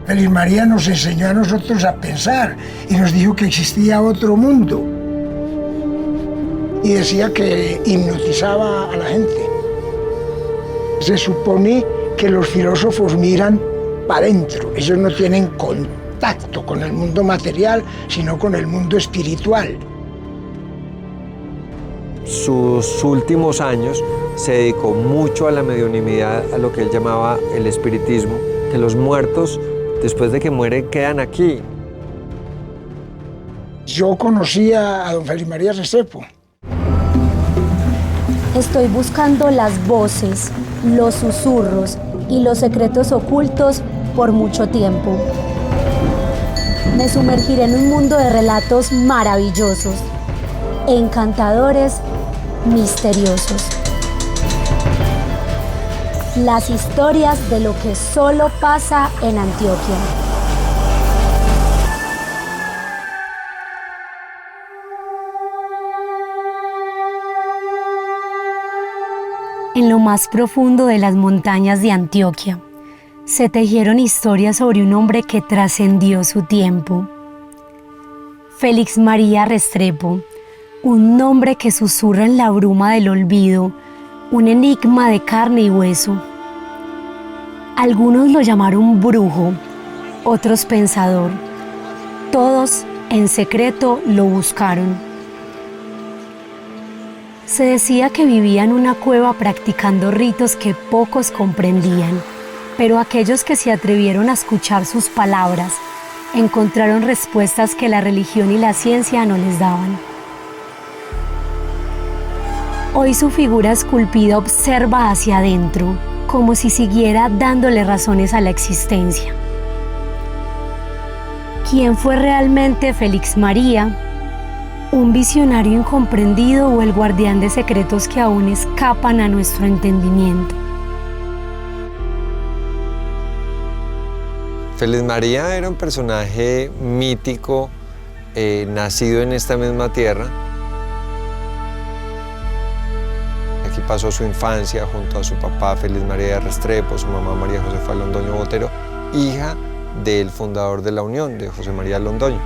Feliz María nos enseñó a nosotros a pensar y nos dijo que existía otro mundo. Y decía que hipnotizaba a la gente. Se supone que los filósofos miran para adentro. Ellos no tienen contacto con el mundo material, sino con el mundo espiritual. Sus últimos años se dedicó mucho a la mediunidad, a lo que él llamaba el espiritismo, que los muertos, después de que mueren, quedan aquí. Yo conocía a don Félix María Restrepo. Estoy buscando las voces, los susurros y los secretos ocultos por mucho tiempo. Me sumergiré en un mundo de relatos maravillosos, encantadores, misteriosos. Las historias de lo que solo pasa en Antioquia. En lo más profundo de las montañas de Antioquia, se tejieron historias sobre un hombre que trascendió su tiempo. Félix María Restrepo, un nombre que susurra en la bruma del olvido, un enigma de carne y hueso. Algunos lo llamaron brujo, otros pensador. Todos en secreto lo buscaron. Se decía que vivía en una cueva practicando ritos que pocos comprendían, pero aquellos que se atrevieron a escuchar sus palabras encontraron respuestas que la religión y la ciencia no les daban. Hoy su figura esculpida observa hacia adentro, como si siguiera dándole razones a la existencia. ¿Quién fue realmente Félix María? ¿Un visionario incomprendido o el guardián de secretos que aún escapan a nuestro entendimiento? Félix María era un personaje mítico, nacido en esta misma tierra. Aquí pasó su infancia junto a su papá Félix María Restrepo, su mamá María Josefa Londoño Botero, hija del fundador de la Unión, de José María Londoño.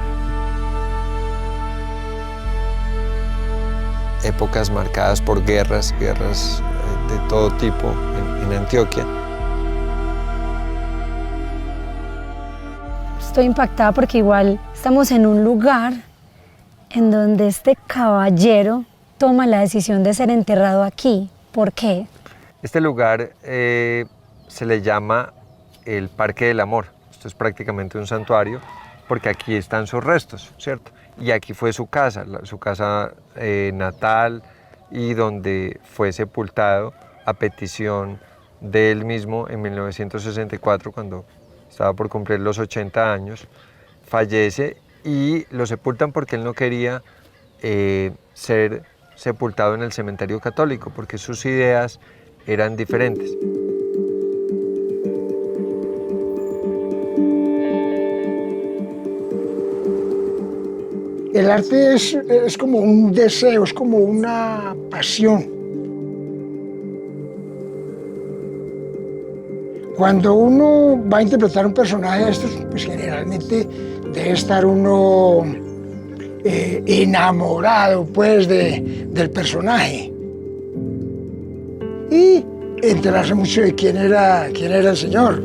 Épocas marcadas por guerras de todo tipo en Antioquia. Estoy impactada porque igual estamos en un lugar en donde este caballero toma la decisión de ser enterrado aquí. ¿Por qué? Este lugar se le llama el Parque del Amor. Esto es prácticamente un santuario porque aquí están sus restos, ¿cierto? Y aquí fue su casa natal y donde fue sepultado a petición de él mismo en 1964, cuando estaba por cumplir los 80 años, fallece y lo sepultan porque él no quería ser sepultado en el cementerio católico, porque sus ideas eran diferentes. El arte es como un deseo, es como una pasión. Cuando uno va a interpretar un personaje de estos, pues generalmente debe estar uno enamorado pues, del personaje. Y enterarse mucho de quién era el señor.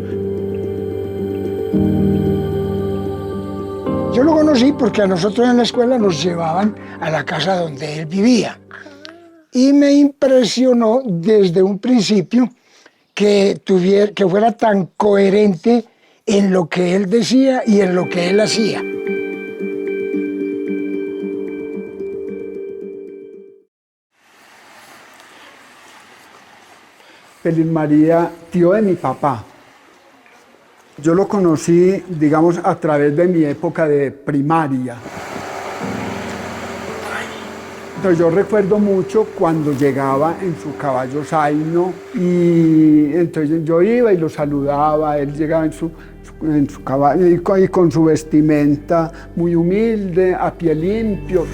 Yo lo conocí porque a nosotros en la escuela nos llevaban a la casa donde él vivía. Y me impresionó desde un principio que fuera tan coherente en lo que él decía y en lo que él hacía. Félix María, tío de mi papá. Yo lo conocí, digamos, a través de mi época de primaria. Entonces yo recuerdo mucho cuando llegaba en su caballo zaino y entonces yo iba y lo saludaba, él llegaba en su caballo y con su vestimenta muy humilde, a pie limpio.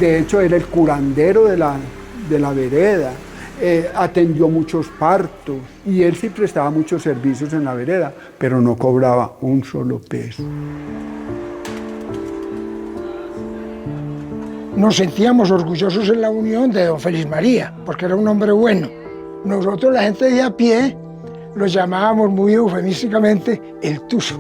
De hecho era el curandero de la vereda. atendió muchos partos y él sí prestaba muchos servicios en la vereda, pero no cobraba un solo peso. Nos sentíamos orgullosos en la unión de don Félix María, porque era un hombre bueno. Nosotros, la gente de a pie, lo llamábamos muy eufemísticamente el Tuzo.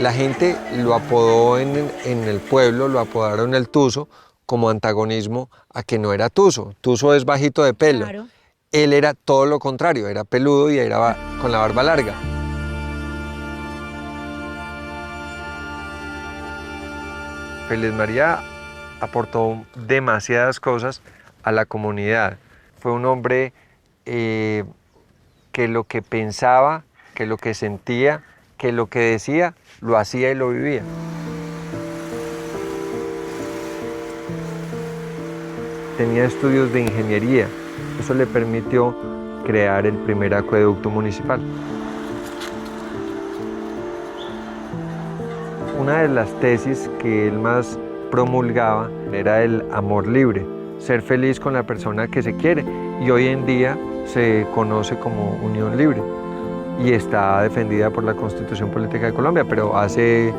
La gente lo apodó en el pueblo, lo apodaron el Tuzo, como antagonismo a que no era Tuzo. Tuzo es bajito de pelo. Claro. Él era todo lo contrario, era peludo y era con la barba larga. Félix María aportó demasiadas cosas a la comunidad. Fue un hombre que lo que pensaba, que lo que sentía, que lo que decía, lo hacía y lo vivía. Tenía estudios de ingeniería. Eso le permitió crear el primer acueducto municipal. Una de las tesis que él más promulgaba era el amor libre, ser feliz con la persona que se quiere, y hoy en día se conoce como unión libre y está defendida por la Constitución Política de Colombia, pero hace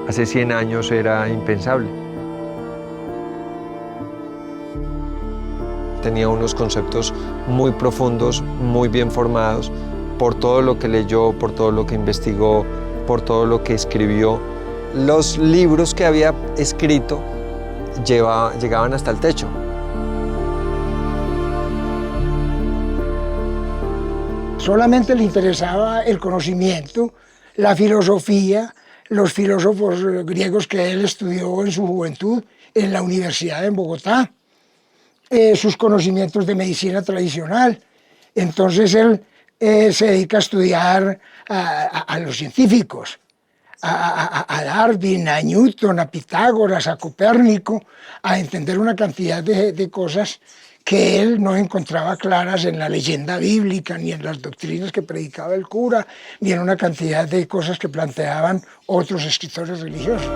100 años era impensable. Tenía unos conceptos muy profundos, muy bien formados, por todo lo que leyó, por todo lo que investigó, por todo lo que escribió. Los libros que había escrito llegaban hasta el techo. Solamente le interesaba el conocimiento, la filosofía, los filósofos griegos que él estudió en su juventud en la universidad en Bogotá, sus conocimientos de medicina tradicional. Entonces él se dedica a estudiar a los científicos, a Darwin, a Newton, a Pitágoras, a Copérnico, a entender una cantidad de cosas que él no encontraba claras en la leyenda bíblica, ni en las doctrinas que predicaba el cura, ni en una cantidad de cosas que planteaban otros escritores religiosos.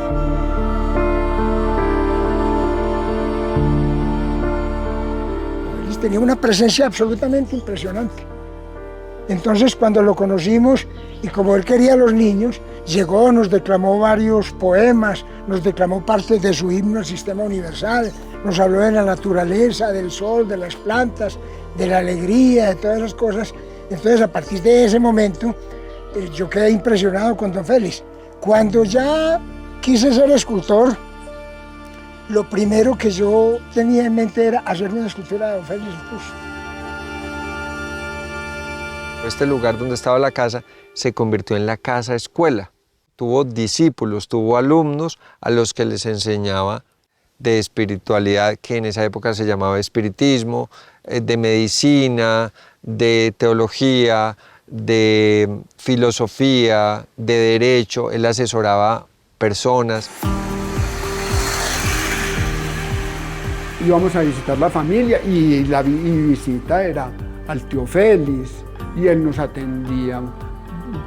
Él tenía una presencia absolutamente impresionante. Entonces, cuando lo conocimos, y como él quería a los niños, llegó, nos declamó varios poemas, nos declamó parte de su himno al sistema universal, nos habló de la naturaleza, del sol, de las plantas, de la alegría, de todas esas cosas. Entonces, a partir de ese momento, yo quedé impresionado con don Félix. Cuando ya quise ser escultor, lo primero que yo tenía en mente era hacer una escultura de don Félix Tuzo. Este lugar donde estaba la casa se convirtió en la casa escuela. Tuvo discípulos, tuvo alumnos a los que les enseñaba de espiritualidad, que en esa época se llamaba espiritismo, de medicina, de teología, de filosofía, de derecho. Él asesoraba personas. Íbamos a visitar la familia y la visita era al tío Félix, y él nos atendía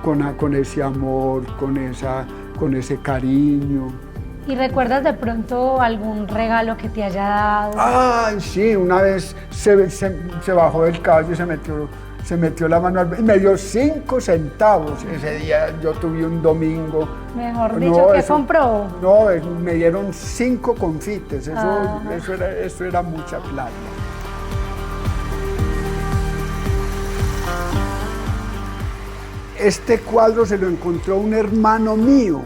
con ese amor, con ese cariño. ¿Y recuerdas de pronto algún regalo que te haya dado? Ay, sí, una vez se bajó del caballo y se metió la mano y me dio 5 centavos. Ese día yo tuve un domingo. Mejor dicho, ¿qué compró? No, me dieron 5 confites, eso era mucha plata. Este cuadro se lo encontró un hermano mío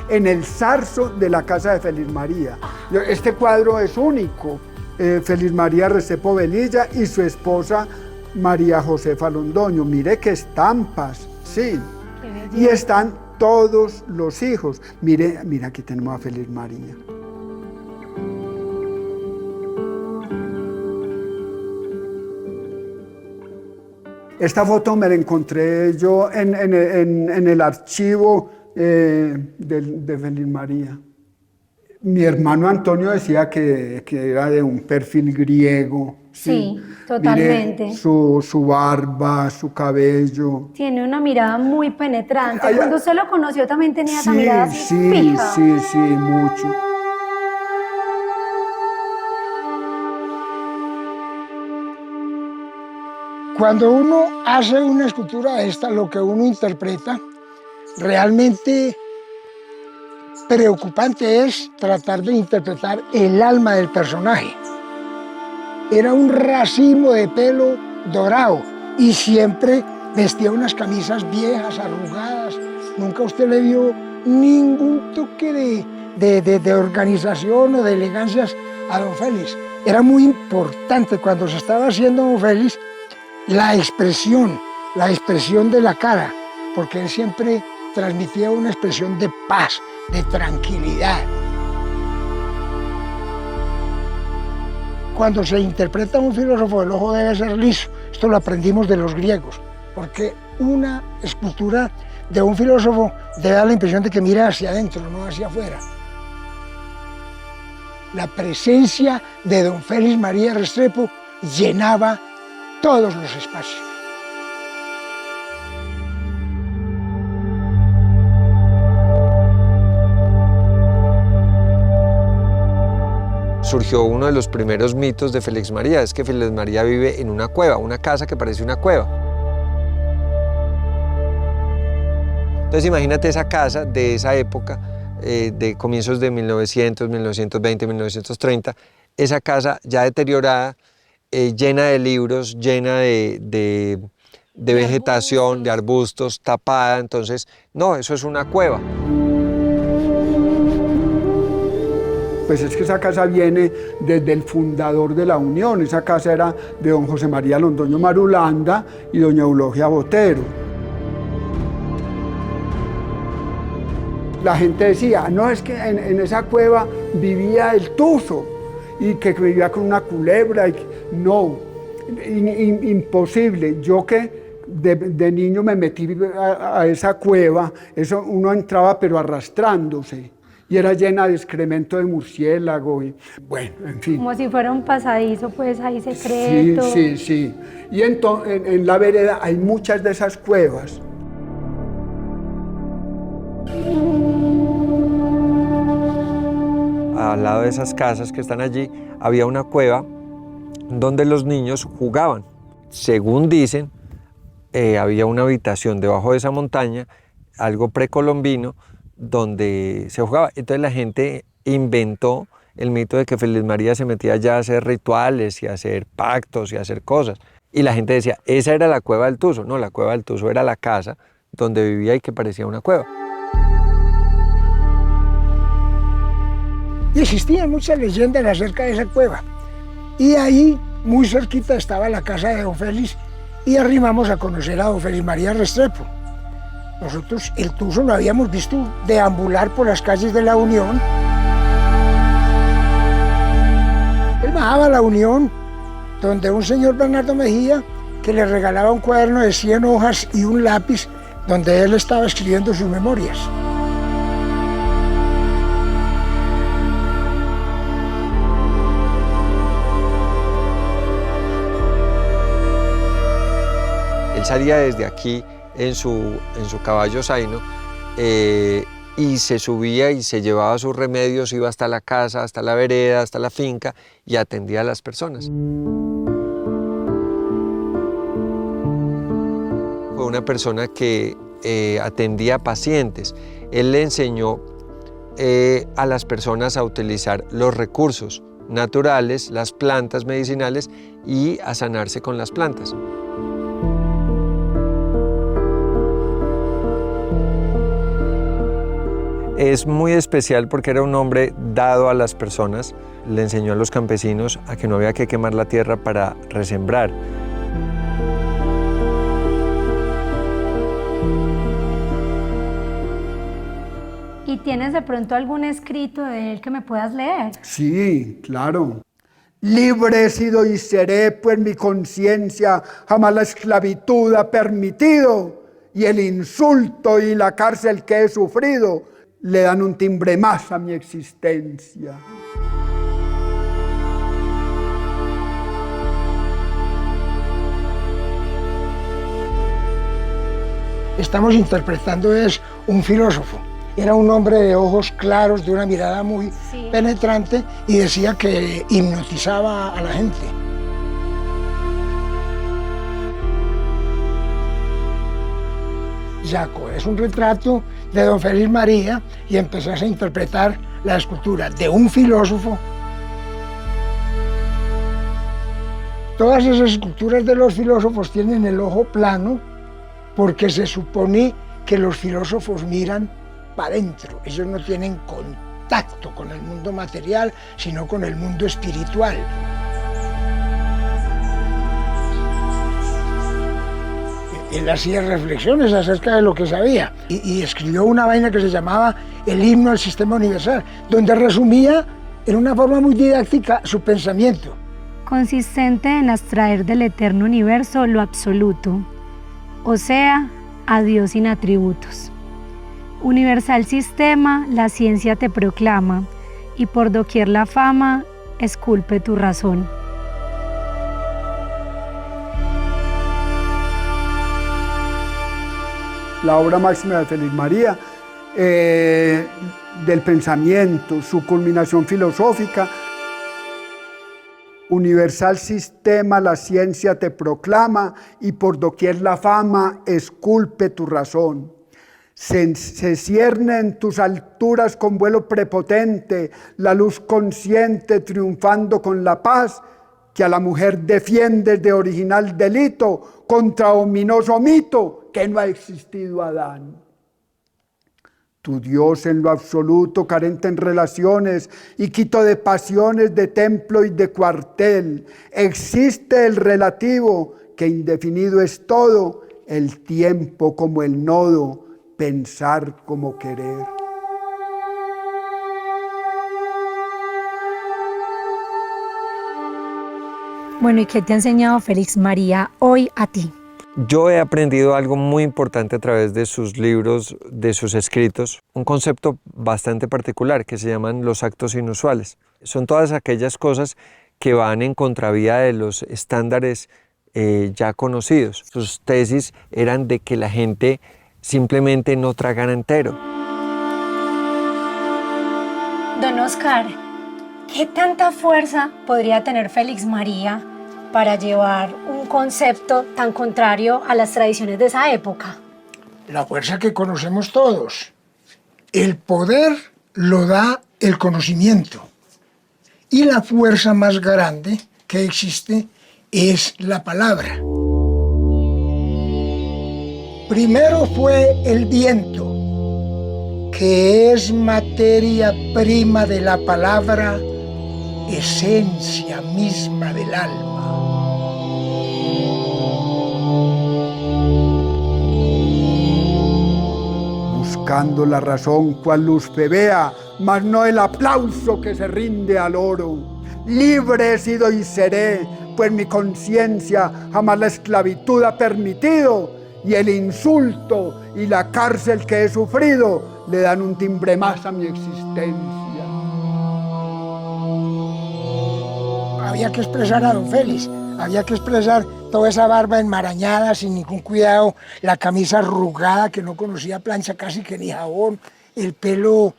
en el zarzo de la casa de Félix María. Este cuadro es único. Félix María Restrepo Velilla y su esposa María Josefa Londoño. Mire qué estampas, sí. Y están todos los hijos. Mire, aquí tenemos a Félix María. Esta foto me la encontré yo en el archivo de Félix María. Mi hermano Antonio decía que era de un perfil griego. Sí, totalmente. Mire, su barba, su cabello. Tiene una mirada muy penetrante. Cuando usted lo conoció también tenía esa mirada así sí, fija. Sí, mucho. Cuando uno hace una escultura esta, lo que uno interpreta, realmente preocupante es tratar de interpretar el alma del personaje. Era un racimo de pelo dorado y siempre vestía unas camisas viejas, arrugadas. Nunca usted le vio ningún toque de organización o de elegancias a don Félix. Era muy importante cuando se estaba haciendo don Félix la expresión de la cara, porque él siempre transmitía una expresión de paz, de tranquilidad. Cuando se interpreta a un filósofo, el ojo debe ser liso. Esto lo aprendimos de los griegos, porque una escultura de un filósofo debe dar la impresión de que mira hacia adentro, no hacia afuera. La presencia de don Félix María Restrepo llenaba todos los espacios. Surgió uno de los primeros mitos de Félix María, es que Félix María vive en una cueva, una casa que parece una cueva. Entonces imagínate esa casa de esa época, de comienzos de 1900, 1920, 1930, esa casa ya deteriorada, llena de libros, llena de vegetación, de arbustos, tapada. Entonces, no, eso es una cueva. Pues es que esa casa viene desde el fundador de la Unión. Esa casa era de don José María Londoño Marulanda y doña Eulogia Botero. La gente decía, no, es que en esa cueva vivía el Tuzo y que vivía con una culebra. No, imposible. Yo que de niño me metí a esa cueva, eso uno entraba pero arrastrándose. Y era llena de excremento de murciélago y bueno, en fin. Como si fuera un pasadizo, pues ahí secreto. Sí. Y en la vereda hay muchas de esas cuevas. Al lado de esas casas que están allí, había una cueva donde los niños jugaban. Según dicen, había una habitación debajo de esa montaña, algo precolombino, donde se jugaba. Entonces la gente inventó el mito de que Félix María se metía allá a hacer rituales y a hacer pactos y a hacer cosas. Y la gente decía, esa era la cueva del Tuzo. No, la cueva del Tuzo era la casa donde vivía y que parecía una cueva. Y existían muchas leyendas acerca de esa cueva. Y ahí, muy cerquita, estaba la casa de don Félix y arrimamos a conocer a don Félix María Restrepo. Nosotros el Tuzo lo habíamos visto deambular por las calles de la Unión. Él bajaba a la Unión, donde un señor Bernardo Mejía, que le regalaba un cuaderno de 100 hojas y un lápiz, donde él estaba escribiendo sus memorias. Él salía desde aquí en su caballo zaino y se subía y se llevaba sus remedios, iba hasta la casa, hasta la vereda, hasta la finca y atendía a las personas. Fue una persona que atendía pacientes. Él le enseñó a las personas a utilizar los recursos naturales, las plantas medicinales y a sanarse con las plantas. Es muy especial porque era un hombre dado a las personas, le enseñó a los campesinos a que no había que quemar la tierra para resembrar. ¿Y tienes de pronto algún escrito de él que me puedas leer? Sí, claro. Libre he sido y seré, pues mi conciencia jamás la esclavitud ha permitido, y el insulto y la cárcel que he sufrido le dan un timbre más a mi existencia. Estamos interpretando es un filósofo. Era un hombre de ojos claros, de una mirada muy penetrante y decía que hipnotizaba a la gente. ya coges un retrato de don Félix María y empezás a interpretar la escultura de un filósofo. Todas esas esculturas de los filósofos tienen el ojo plano porque se supone que los filósofos miran para adentro. Ellos no tienen contacto con el mundo material, sino con el mundo espiritual. Él hacía reflexiones acerca de lo que sabía y escribió una vaina que se llamaba El himno al sistema universal, donde resumía en una forma muy didáctica su pensamiento. Consistente en abstraer del eterno universo lo absoluto, o sea, a Dios sin atributos. Universal sistema, la ciencia te proclama, y por doquier la fama, esculpe tu razón. La obra máxima de Félix María, del pensamiento, su culminación filosófica. Universal sistema, la ciencia te proclama, y por doquier la fama, esculpe tu razón. Se cierne en tus alturas con vuelo prepotente, la luz consciente triunfando con la paz, que a la mujer defiendes de original delito contra ominoso mito que no ha existido Adán. Tu Dios en lo absoluto, carente en relaciones y quito de pasiones de templo y de cuartel. Existe el relativo, que indefinido es todo, el tiempo como el nodo, pensar como querer. Bueno, ¿y qué te ha enseñado Félix María hoy a ti? Yo he aprendido algo muy importante a través de sus libros, de sus escritos, un concepto bastante particular que se llaman los actos inusuales. Son todas aquellas cosas que van en contravía de los estándares ya conocidos. Sus tesis eran de que la gente simplemente no tragara entero. Don Oscar, ¿qué tanta fuerza podría tener Félix María para llevar un concepto tan contrario a las tradiciones de esa época? La fuerza que conocemos todos. El poder lo da el conocimiento. Y la fuerza más grande que existe es la palabra. Primero fue el viento, que es materia prima de la palabra, esencia misma del alma. Buscando la razón cual luz vea, mas no el aplauso que se rinde al oro. Libre he sido y seré, pues mi conciencia jamás la esclavitud ha permitido, y el insulto y la cárcel que he sufrido le dan un timbre más a mi existencia. Había que expresar a don Félix, había que expresar toda esa barba enmarañada, sin ningún cuidado, la camisa arrugada que no conocía plancha casi que ni jabón, el pelo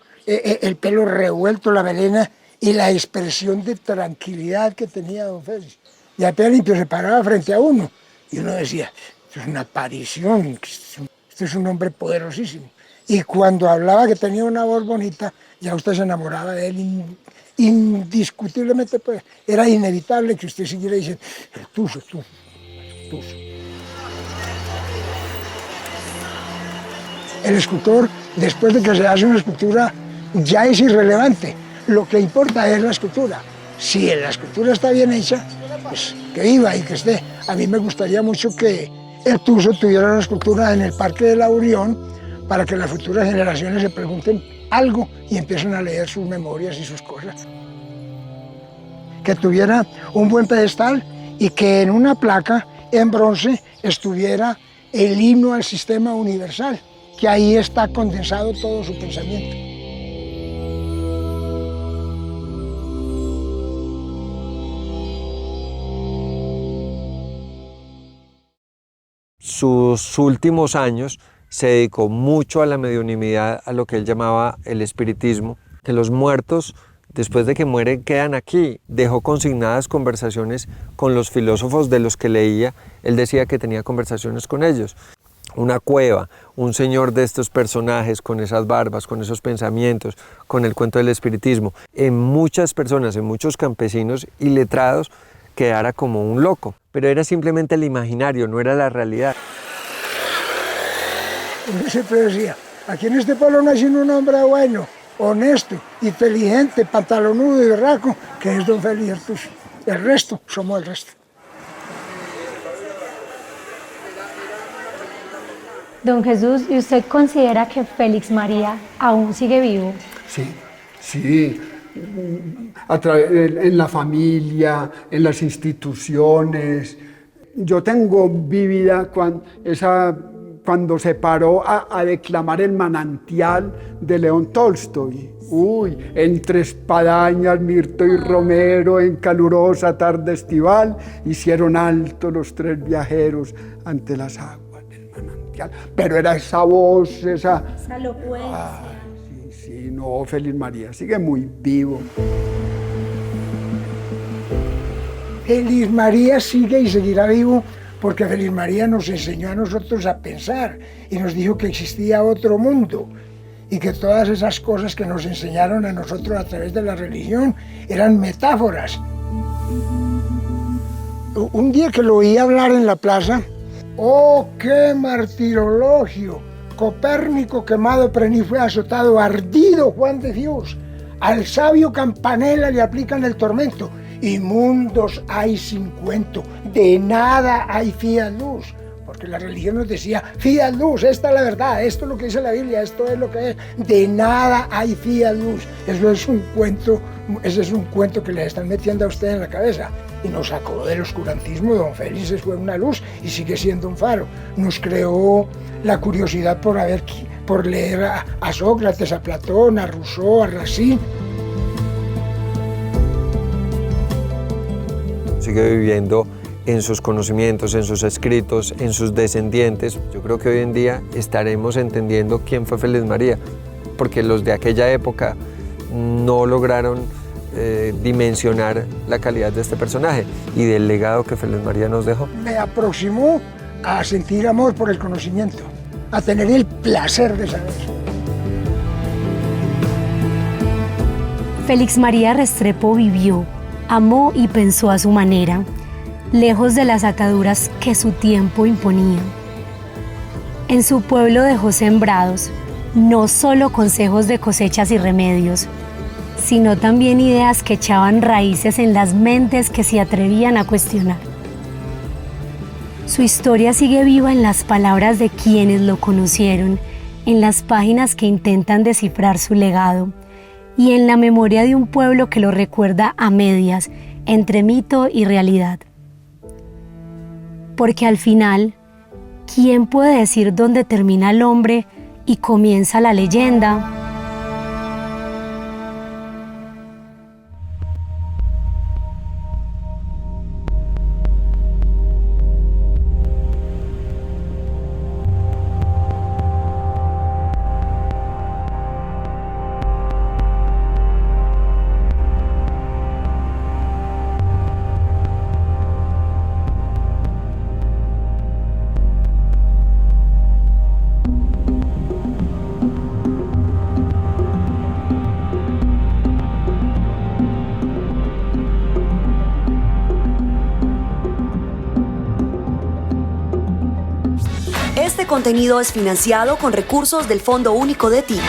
revuelto, la melena y la expresión de tranquilidad que tenía don Félix. Y apenas limpio se paraba frente a uno y uno decía, esto es una aparición, esto es un hombre poderosísimo. Y cuando hablaba que tenía una voz bonita, ya usted se enamoraba de él indiscutiblemente, pues era inevitable que usted siguiera diciendo, el tuzo. El escultor, después de que se hace una escultura, ya es irrelevante. Lo que importa es la escultura. Si la escultura está bien hecha, pues que viva y que esté. A mí me gustaría mucho que el Tuzo tuviera una escultura en el Parque de la Unión para que las futuras generaciones se pregunten algo y empiecen a leer sus memorias y sus cosas. Que tuviera un buen pedestal y que en una placa en bronce estuviera el himno al sistema universal, que ahí está condensado todo su pensamiento. Sus últimos años se dedicó mucho a la mediunidad, a lo que él llamaba el espiritismo, que los muertos, después de que mueren, quedan aquí. Dejó consignadas conversaciones con los filósofos de los que leía. Él decía que tenía conversaciones con ellos. una cueva, un señor de estos personajes con esas barbas, con esos pensamientos, con el cuento del espiritismo, en muchas personas, en muchos campesinos y letrados, quedara como un loco. Pero era simplemente el imaginario, no era la realidad. Yo siempre decía, aquí en este pueblo nació un hombre bueno, honesto, inteligente, pantalonudo y berraco, que es don Félix Artuso. El resto, somos el resto. Don Jesús, ¿y usted considera que Félix María aún sigue vivo? Sí, sí. En la familia, en las instituciones. Yo tengo vivida cuando se paró a declamar el manantial de León Tolstoy. Uy, entre espadañas, mirto y romero, en calurosa tarde estival, hicieron alto los tres viajeros ante las aguas del manantial. Pero era esa voz, esa elocuencia. Sí, no, Félix María sigue muy vivo. Félix María sigue y seguirá vivo porque Félix María nos enseñó a nosotros a pensar y nos dijo que existía otro mundo y que todas esas cosas que nos enseñaron a nosotros a través de la religión eran metáforas. Un día que lo oí hablar en la plaza, ¡oh, qué martirologio! Copérnico quemado, Prení fue azotado, ardido Juan de Dios. Al sabio Campanella le aplican el tormento. Inmundos hay sin cuento, de nada hay fiat luz. Porque la religión nos decía, fiat luz, esta es la verdad, esto es lo que dice la Biblia, esto es lo que es. De nada hay fiat luz. Eso es un cuento, ese es un cuento que le están metiendo a usted en la cabeza. Y nos sacó del oscurantismo. Don Félix fue una luz y sigue siendo un faro. Nos creó la curiosidad por leer a Sócrates, a Platón, a Rousseau, a Racine. Sigue viviendo en sus conocimientos, en sus escritos, en sus descendientes. Yo creo que hoy en día estaremos entendiendo quién fue Félix María, porque los de aquella época no lograron dimensionar la calidad de este personaje y del legado que Félix María nos dejó. Me aproximó a sentir amor por el conocimiento, a tener el placer de saber. Félix María Restrepo vivió, amó y pensó a su manera, lejos de las ataduras que su tiempo imponía. En su pueblo dejó sembrados no solo consejos de cosechas y remedios, sino también ideas que echaban raíces en las mentes que se atrevían a cuestionar. Su historia sigue viva en las palabras de quienes lo conocieron, en las páginas que intentan descifrar su legado y en la memoria de un pueblo que lo recuerda a medias, entre mito y realidad. Porque al final, ¿quién puede decir dónde termina el hombre y comienza la leyenda? Este contenido es financiado con recursos del Fondo Único de TIC.